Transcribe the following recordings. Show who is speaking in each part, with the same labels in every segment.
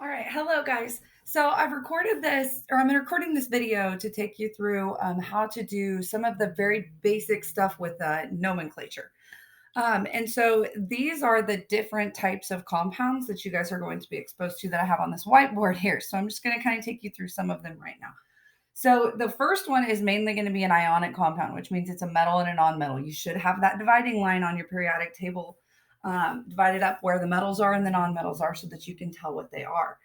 Speaker 1: All right, hello guys. So I've recorded this, or I'm recording this video to take you through how to do some of the very basic stuff with nomenclature. And so these are the different types of compounds that you guys are going to be exposed to that I have on this whiteboard here. So I'm just going to kind of take you through some of them right now. So the first one is mainly going to be an ionic compound, which means it's a metal and a non-metal. You should have that dividing line on your periodic table divided up where the metals are and the non-metals are so that you can tell what they are.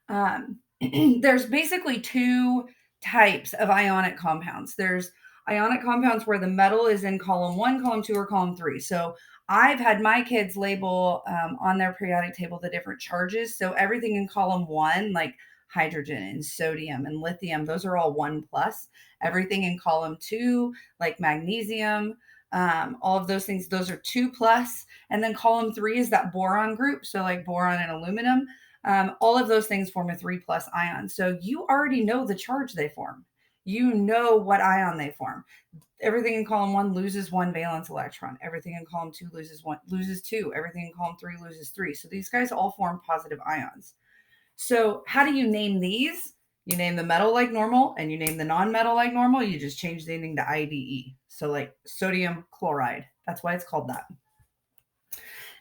Speaker 1: Um, there's basically two types of ionic compounds. There's ionic compounds where the metal is in column one, column two, or column three. So I've had my kids label on their periodic table the different charges. So everything in column one, like hydrogen and sodium and lithium, those are all 1+. Everything in column two, like magnesium, all of those things, those are 2+. And then column three is that boron group. So like boron and aluminum, all of those things form a 3+ ion. So you already know the charge they form. You know what ion they form. Everything in column one loses one valence electron. Everything in column two loses two. Everything in column three loses three. So these guys all form positive ions. So how do you name these? You name the metal like normal and you name the non-metal like normal. You just change the ending to IDE. So like sodium chloride. That's why it's called that.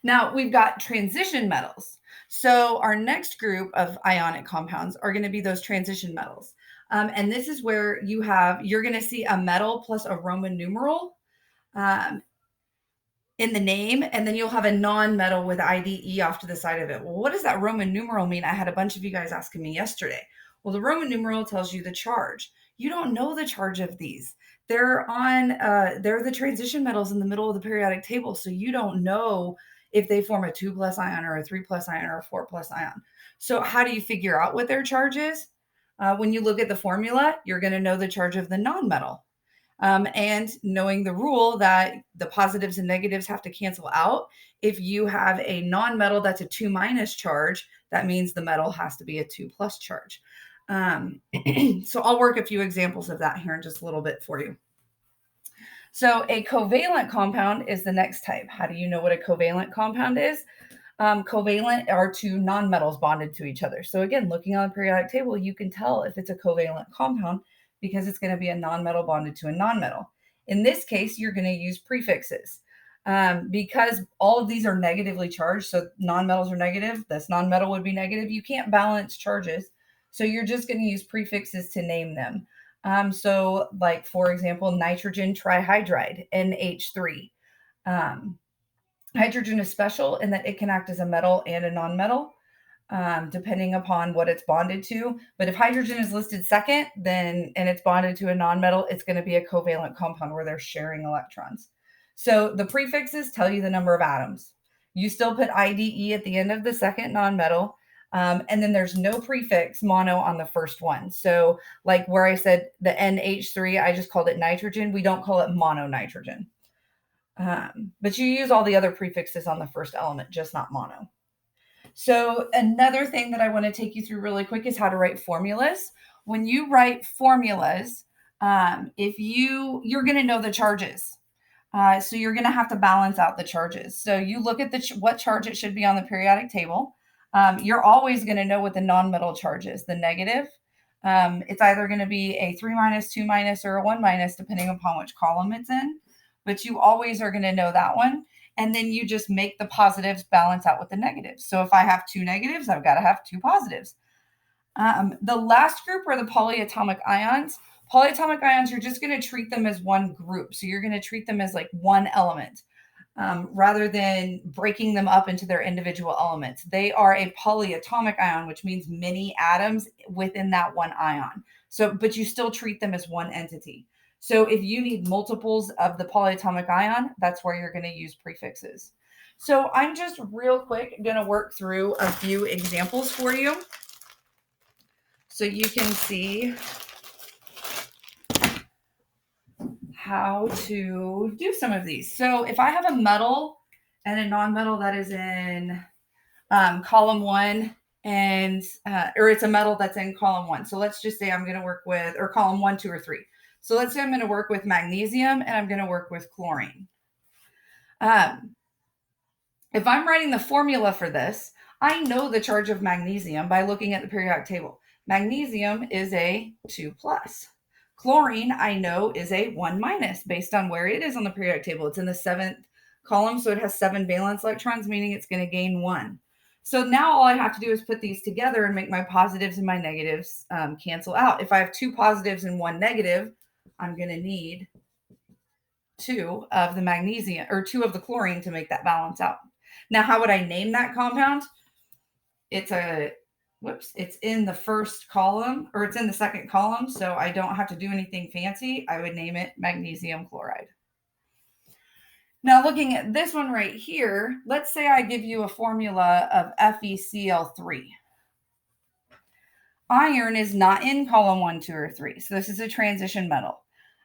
Speaker 1: Now we've got transition metals. So our next group of ionic compounds are going to be those transition metals. And this is where you're going to see a metal plus a Roman numeral um, in the name, and then you'll have a non-metal with IDE off to the side of it. Well, what does that Roman numeral mean? I had a bunch of you guys asking me yesterday. Well, the Roman numeral tells you the charge. You don't know the charge of these. They're the transition metals in the middle of the periodic table, so you don't know if they form a 2+ ion or a 3+ ion or a 4+ ion. So how do you figure out what their charge is? When you look at the formula, you're going to know the charge of the non-metal. And knowing the rule that the positives and negatives have to cancel out. If you have a non-metal that's a 2- charge, that means the metal has to be a 2+ charge. So I'll work a few examples of that here in just a little bit for you. So a covalent compound is the next type. How do you know what a covalent compound is? Covalent are two nonmetals bonded to each other. So again, looking on the periodic table, you can tell if it's a covalent compound because it's going to be a nonmetal bonded to a nonmetal. In this case, you're going to use prefixes because all of these are negatively charged. So nonmetals are negative. This nonmetal would be negative. You can't balance charges. So you're just going to use prefixes to name them. So like, for example, nitrogen trihydride, NH3. Hydrogen is special in that it can act as a metal and a nonmetal, depending upon what it's bonded to. But if hydrogen is listed second, and it's bonded to a nonmetal, it's going to be a covalent compound where they're sharing electrons. So the prefixes tell you the number of atoms. You still put IDE at the end of the second nonmetal, and then there's no prefix mono on the first one. So like where I said the NH3, I just called it nitrogen. We don't call it mononitrogen. But you use all the other prefixes on the first element, just not mono. So another thing that I want to take you through really quick is how to write formulas. When you write formulas, if you're going to know the charges. So you're going to have to balance out the charges. So you look at what charge it should be on the periodic table. You're always going to know what the nonmetal charge is, the negative. It's either going to be a 3-, 2-, or a 1-, depending upon which column it's in. But you always are going to know that one. And then you just make the positives balance out with the negatives. So if I have 2 negatives, I've got to have 2 positives. The last group are the polyatomic ions. Polyatomic ions, you're just going to treat them as one group. So you're going to treat them as like one element rather than breaking them up into their individual elements. They are a polyatomic ion, which means many atoms within that one ion. So, but you still treat them as one entity. So if you need multiples of the polyatomic ion, that's where you're going to use prefixes. So I'm just real quick going to work through a few examples for you so you can see how to do some of these. So if I have a metal and a non-metal that is in column one or it's a metal that's in column one. So let's just say I'm going to work with, or column 1, 2, or 3. So let's say I'm going to work with magnesium and I'm going to work with chlorine. If I'm writing the formula for this, I know the charge of magnesium by looking at the periodic table. Magnesium is a 2 plus. Chlorine, I know, is a 1 minus based on where it is on the periodic table. It's in the 7th column, so it has 7 valence electrons, meaning it's going to gain 1. So now all I have to do is put these together and make my positives and my negatives cancel out. If I have 2 positives and 1 negative, I'm going to need 2 of the magnesium or 2 of the chlorine to make that balance out. Now, how would I name that compound? It's in the first column, or it's in the second column, so I don't have to do anything fancy. I would name it magnesium chloride. Now, looking at this one right here, let's say I give you a formula of FeCl3. Iron is not in column 1, 2, or 3, so this is a transition metal.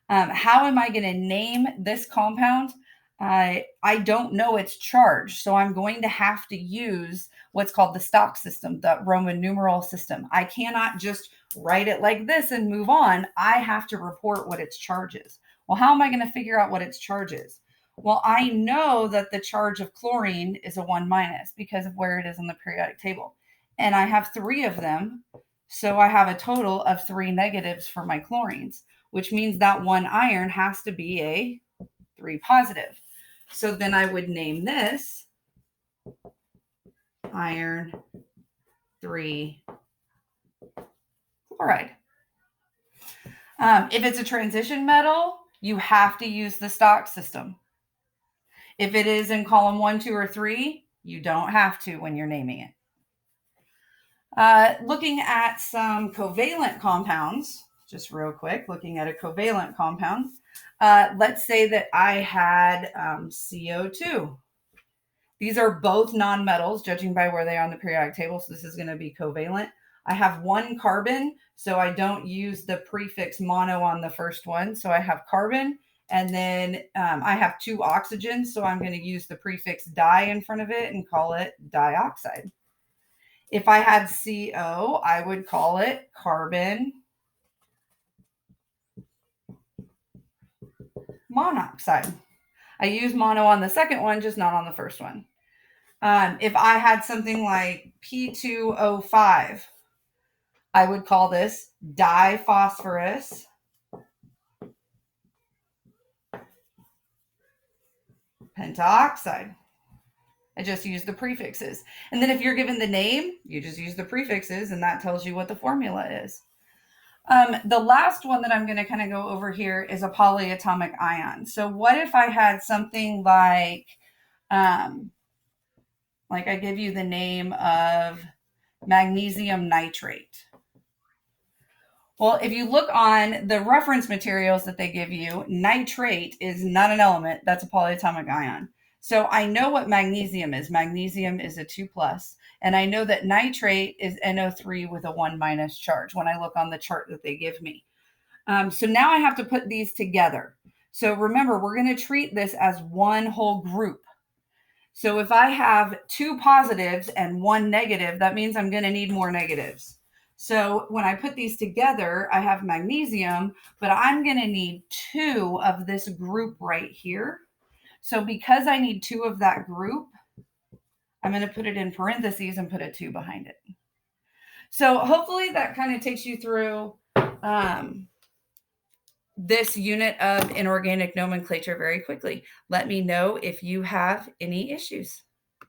Speaker 1: How am I going to name this compound? I don't know its charge, so I'm going to have to use what's called the stock system, the Roman numeral system. I cannot just write it like this and move on. I have to report what its charge is. Well, how am I going to figure out what its charge is? Well, I know that the charge of chlorine is a 1 minus because of where it is on the periodic table. And I have 3 of them, so I have a total of 3 negatives for my chlorines, which means that 1 iron has to be a 3 positive. So then I would name this iron 3 chloride. If it's a transition metal, you have to use the stock system. If it is in column 1, 2, or 3, you don't have to when you're naming it. Looking at some covalent compounds, just real quick, looking at a covalent compound. Let's say that I had CO2. These are both nonmetals, judging by where they are on the periodic table. So this is going to be covalent. I have 1 carbon, so I don't use the prefix mono on the first one. So I have carbon, and then I have 2 oxygens, so I'm going to use the prefix di in front of it and call it dioxide. If I had CO, I would call it carbon monoxide. I use mono on the second one, just not on the first one. If I had something like P2O5, I would call this diphosphorus pentaoxide. I just use the prefixes. And then if you're given the name, you just use the prefixes, and that tells you what the formula is. The last one that I'm going to kind of go over here is a polyatomic ion. So what if I had something like I give you the name of magnesium nitrate. Well, if you look on the reference materials that they give you, nitrate is not an element. That's a polyatomic ion. So I know what magnesium is. Magnesium is a 2 plus, and I know that nitrate is NO3 with a 1 minus charge when I look on the chart that they give me. So now I have to put these together. So remember, we're going to treat this as one whole group. So if I have 2 positives and 1 negative, that means I'm going to need more negatives. So when I put these together, I have magnesium, but I'm going to need 2 of this group right here. So because I need 2 of that group, I'm going to put it in parentheses and put a 2 behind it. So hopefully that kind of takes you through this unit of inorganic nomenclature very quickly. Let me know if you have any issues.